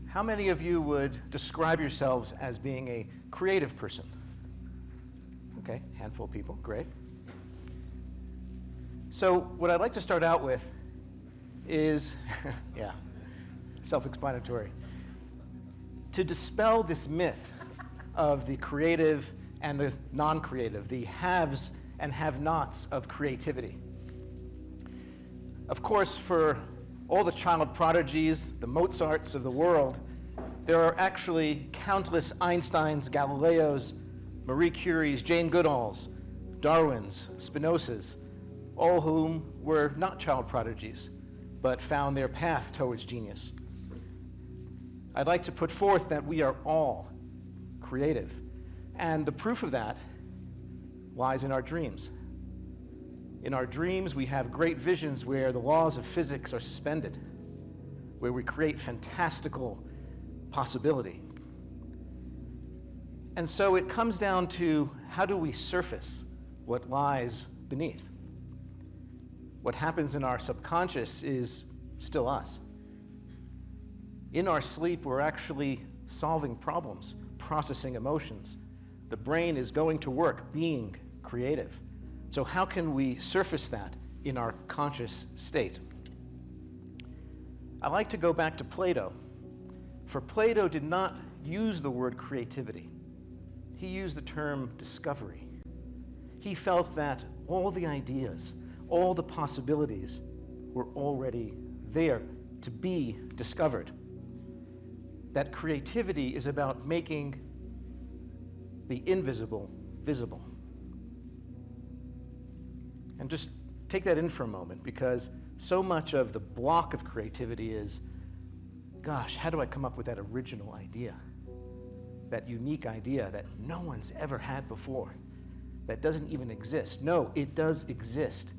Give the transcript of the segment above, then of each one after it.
How many of you would describe yourselves as being a creative person? Okay, handful of people, great. So what I'd like to start out with is, yeah, self-explanatory. To dispel this myth of the creative and the non-creative, the haves and have-nots of creativity. Of course, for all the child prodigies, the Mozarts of the world, there are actually countless Einsteins, Galileos, Marie Curies, Jane Goodalls, Darwins, Spinozas, all whom were not child prodigies, but found their path towards genius. I'd like to put forth that we are all creative, and the proof of that lies in our dreams. In our dreams, we have great visions where the laws of physics are suspended, where we create fantastical possibility. And so it comes down to, how do we surface what lies beneath? What happens in our subconscious is still us. In our sleep, we're actually solving problems, processing emotions. The brain is going to work, being creative. So how can we surface that in our conscious state? I like to go back to Plato. For Plato did not use the word creativity. He used the term discovery. He felt that all the ideas, all the possibilities were already there to be discovered. That creativity is about making the invisible visible. And just take that in for a moment, because so much of the block of creativity is, gosh, how do I come up with that original idea? That unique idea that no one's ever had before, that doesn't even exist. No, it does exist.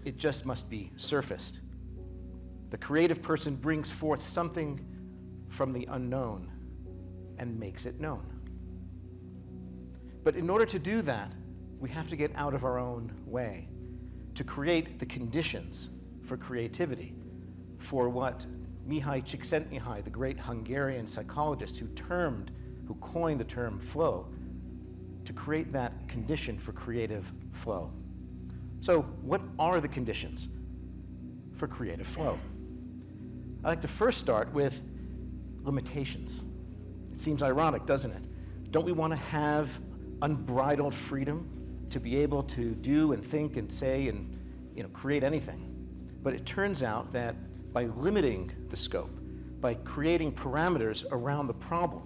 It just must be surfaced. The creative person brings forth something from the unknown and makes it known. But in order to do that, we have to get out of our own way, to create the conditions for creativity, for what Mihaly Csikszentmihalyi, the great Hungarian psychologist who coined the term flow, to create that condition for creative flow. So what are the conditions for creative flow? I'd like to first start with limitations. It seems ironic, doesn't it? Don't we want to have unbridled freedom to be able to do and think and say and create anything? But it turns out that by limiting the scope, by creating parameters around the problem,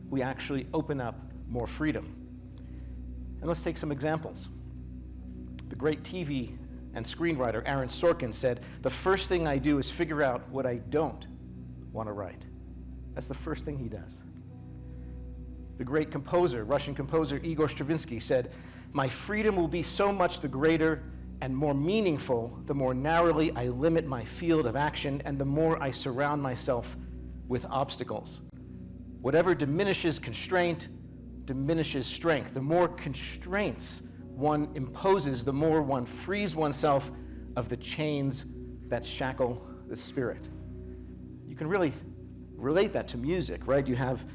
we actually open up more freedom. And let's take some examples. The great TV and screenwriter Aaron Sorkin said, "The first thing I do is figure out what I don't want to write." That's the first thing he does. The great composer, Russian composer Igor Stravinsky said, "My freedom will be so much the greater and more meaningful the more narrowly I limit my field of action and the more I surround myself with obstacles. Whatever diminishes constraint diminishes strength. The more constraints one imposes, the more one frees oneself of the chains that shackle the spirit." You can really relate that to music, right? You have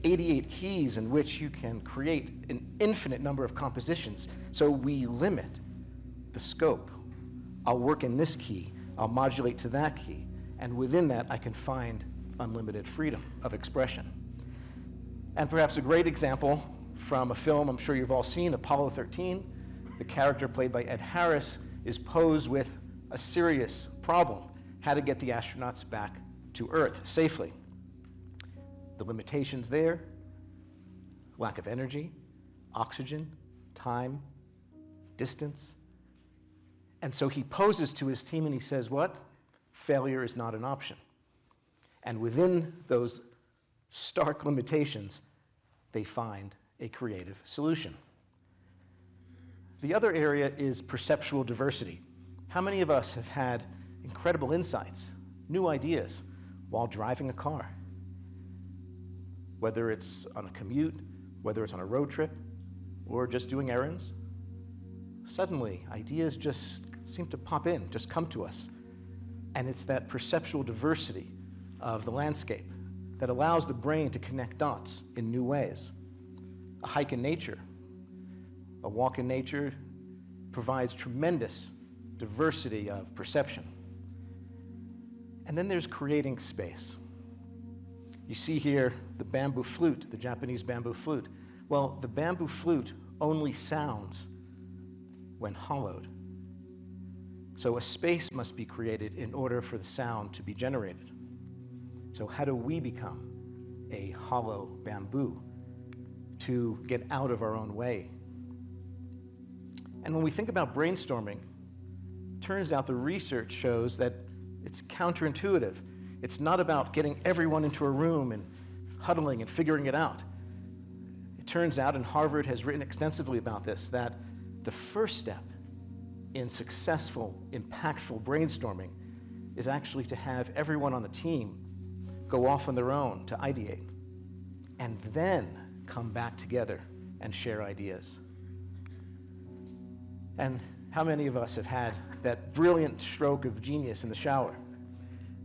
88 keys in which you can create an infinite number of compositions. So we limit the scope. I'll work in this key, I'll modulate to that key, and within that I can find unlimited freedom of expression. And perhaps a great example from a film I'm sure you've all seen, Apollo 13, the character played by Ed Harris is posed with a serious problem, how to get the astronauts back to Earth safely. The limitations there: lack of energy, oxygen, time, distance. And so he poses to his team and he says, what? Failure is not an option. And within those stark limitations, they find a creative solution. The other area is perceptual diversity. How many of us have had incredible insights, new ideas, while driving a car? Whether it's on a commute, whether it's on a road trip, or just doing errands, suddenly ideas just seem to pop in, just come to us. And it's that perceptual diversity of the landscape, that allows the brain to connect dots in new ways. A hike in nature, a walk in nature provides tremendous diversity of perception. And then there's creating space. You see here the bamboo flute, the Japanese bamboo flute. Well, the bamboo flute only sounds when hollowed. So a space must be created in order for the sound to be generated. So how do we become a hollow bamboo to get out of our own way? And when we think about brainstorming, turns out the research shows that it's counterintuitive. It's not about getting everyone into a room and huddling and figuring it out. It turns out, and Harvard has written extensively about this, that the first step in successful, impactful brainstorming is actually to have everyone on the team go off on their own to ideate, and then come back together and share ideas. And how many of us have had that brilliant stroke of genius in the shower,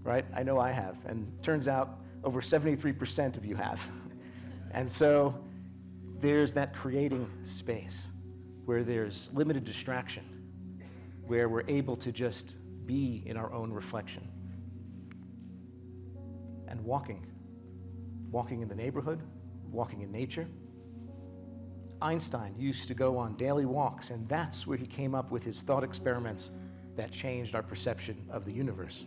right? I know I have, and turns out over 73% of you have. And so there's that creating space where there's limited distraction, where we're able to just be in our own reflection. And walking in the neighborhood, walking in nature. Einstein used to go on daily walks, and that's where he came up with his thought experiments that changed our perception of the universe.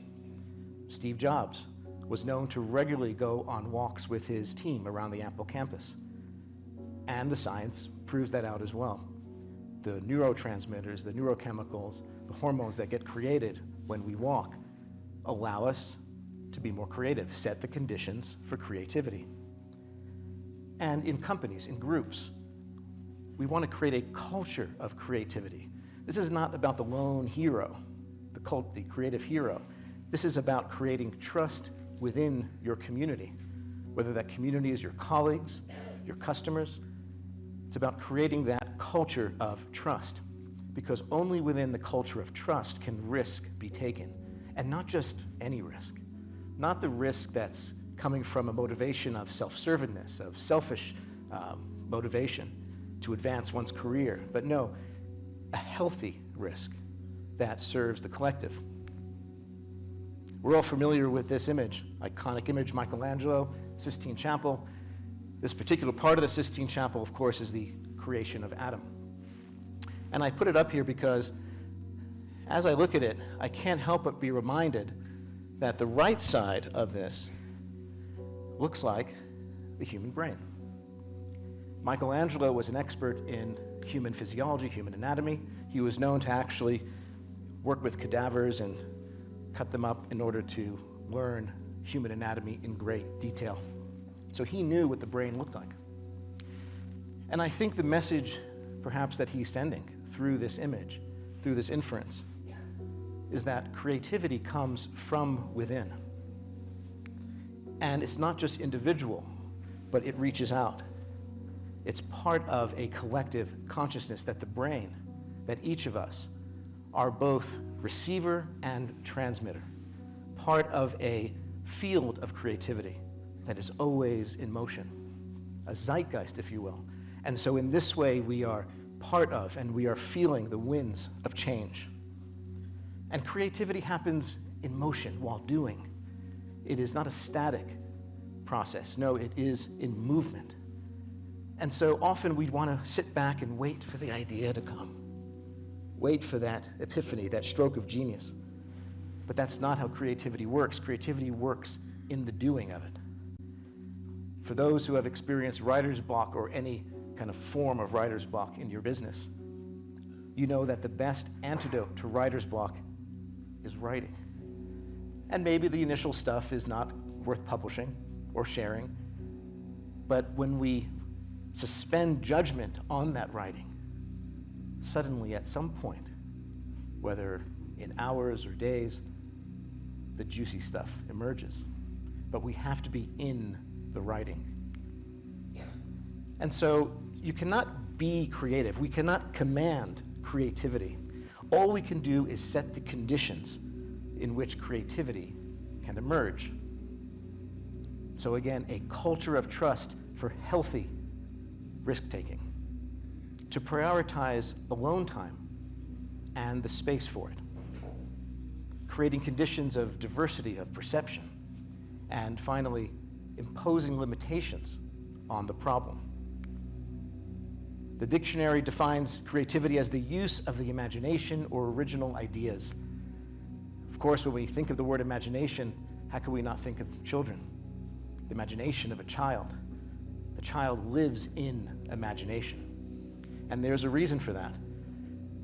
Steve Jobs was known to regularly go on walks with his team around the Apple campus. And the science proves that out as well. The neurotransmitters, the neurochemicals, the hormones that get created when we walk allow us to be more creative, set the conditions for creativity. And in companies, in groups, we want to create a culture of creativity. This is not about the lone hero, the creative hero. This is about creating trust within your community, whether that community is your colleagues, your customers. It's about creating that culture of trust, because only within the culture of trust can risk be taken, and not just any risk. Not the risk that's coming from a motivation of self-servedness, of selfish motivation to advance one's career, but no, a healthy risk that serves the collective. We're all familiar with this image, iconic image, Michelangelo, Sistine Chapel. This particular part of the Sistine Chapel, of course, is the creation of Adam. And I put it up here because as I look at it, I can't help but be reminded that the right side of this looks like the human brain. Michelangelo was an expert in human physiology, human anatomy. He was known to actually work with cadavers and cut them up in order to learn human anatomy in great detail. So he knew what the brain looked like. And I think the message, perhaps, that he's sending through this image, through this inference, is that creativity comes from within. And it's not just individual, but it reaches out. It's part of a collective consciousness that the brain, that each of us, are both receiver and transmitter, part of a field of creativity that is always in motion, a zeitgeist, if you will. And so in this way, we are part of and we are feeling the winds of change. And creativity happens in motion while doing. It is not a static process. No, it is in movement. And so often we want to sit back and wait for the idea to come. Wait for that epiphany, that stroke of genius. But that's not how creativity works. Creativity works in the doing of it. For those who have experienced writer's block or any kind of form of writer's block in your business, you know that the best antidote to writer's block is writing. And maybe the initial stuff is not worth publishing or sharing, but when we suspend judgment on that writing, suddenly at some point, whether in hours or days, the juicy stuff emerges. But we have to be in the writing. And so you cannot be creative. We cannot command creativity. All we can do is set the conditions in which creativity can emerge. So again, a culture of trust for healthy risk-taking. To prioritize alone time and the space for it. Creating conditions of diversity of perception. And finally, imposing limitations on the problem. The dictionary defines creativity as the use of the imagination or original ideas. Of course, when we think of the word imagination, how can we not think of children? The imagination of a child. The child lives in imagination. And there's a reason for that.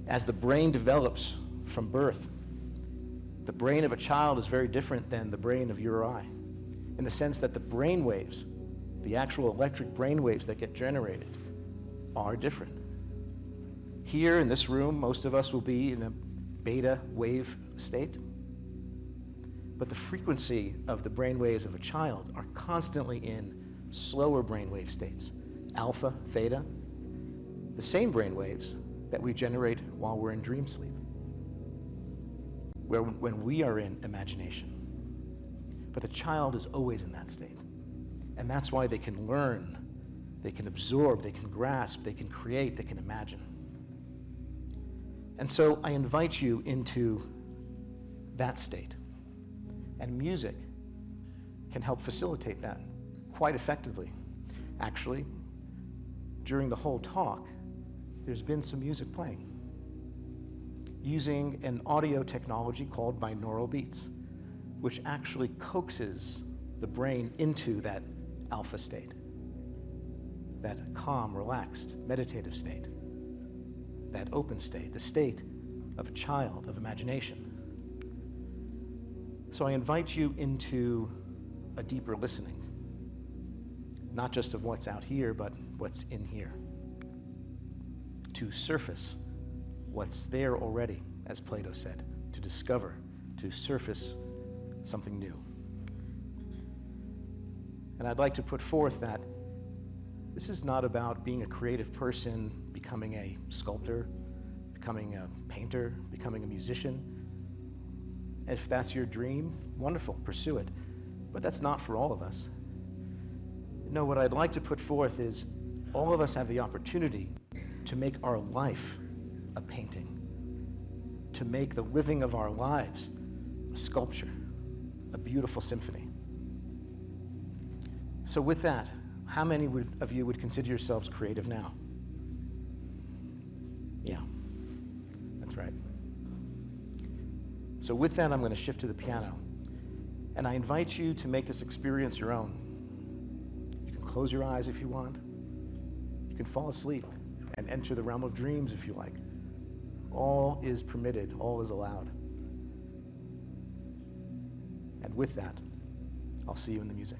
As the brain develops from birth, the brain of a child is very different than the brain of you or I, in the sense that the brain waves, the actual electric brain waves that get generated, are different. Here in this room, most of us will be in a beta wave state, but the frequency of the brain waves of a child are constantly in slower brain wave states, alpha, theta, the same brain waves that we generate while we're in dream sleep, when we are in imagination. But the child is always in that state. And that's why they can learn, they can absorb, they can grasp, they can create, they can imagine. And so I invite you into that state. And music can help facilitate that quite effectively. Actually, during the whole talk, there's been some music playing using an audio technology called binaural beats, which actually coaxes the brain into that alpha state, that calm, relaxed, meditative state, that open state, the state of a child, of imagination. So I invite you into a deeper listening, not just of what's out here, but what's in here, to surface what's there already, as Plato said, to discover, to surface something new. And I'd like to put forth that this is not about being a creative person, becoming a sculptor, becoming a painter, becoming a musician. If that's your dream, wonderful, pursue it. But that's not for all of us. No, what I'd like to put forth is all of us have the opportunity to make our life a painting, to make the living of our lives a sculpture, a beautiful symphony. So with that, how many of you would consider yourselves creative now? Yeah, that's right. So with that, I'm going to shift to the piano. And I invite you to make this experience your own. You can close your eyes if you want. You can fall asleep and enter the realm of dreams if you like. All is permitted, all is allowed. And with that, I'll see you in the music.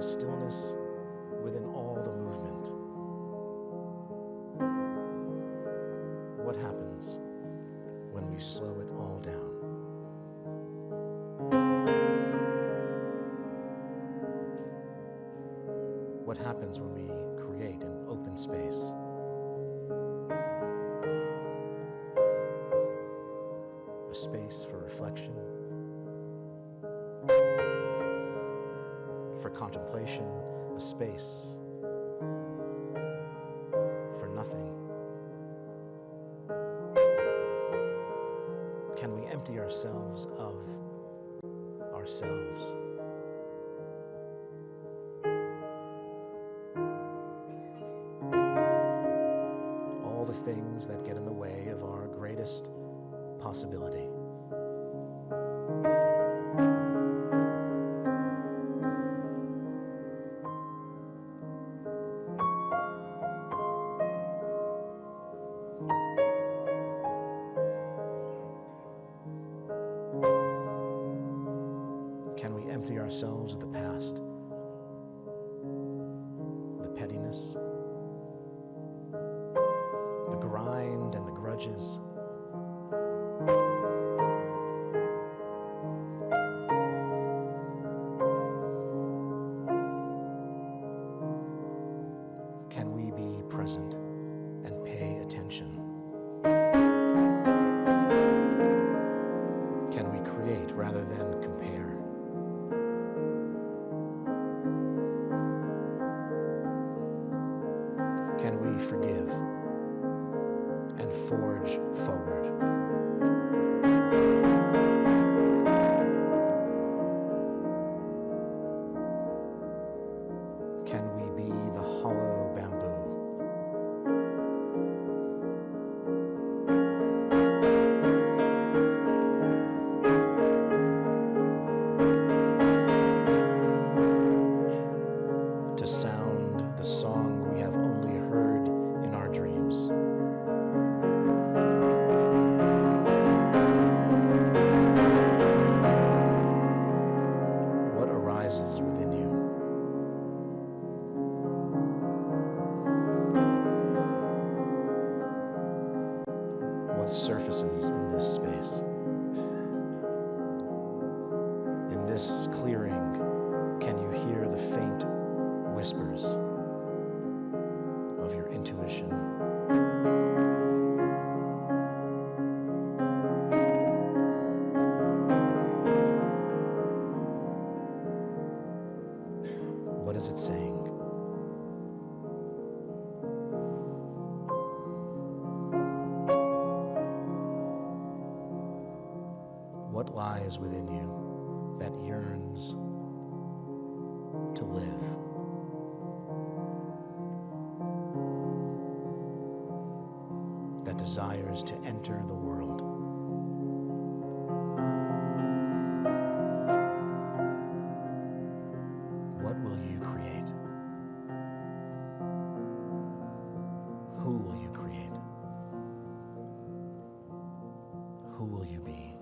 the stillness within all the movement. What happens when we slow it all down? What happens when we create an open space? A space for reflection, for contemplation, a space for nothing. Can we empty ourselves of ourselves? All the things that get in the way of our greatest possibility. Can we empty ourselves of the past, the pettiness, the grind and the grudges? Can we be present and pay attention? Can we create rather than compare? Can we forgive and forge forward? Can we be the hollow bamboo? To sound the song we have only heard in our dreams. What arises within you? What surfaces in this space? In this clearing, can you hear the faint whispers of your intuition? What is it saying? What lies within you that yearns to live? That desires to enter the world? What will you create? Who will you create? Who will you be?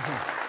Mhm.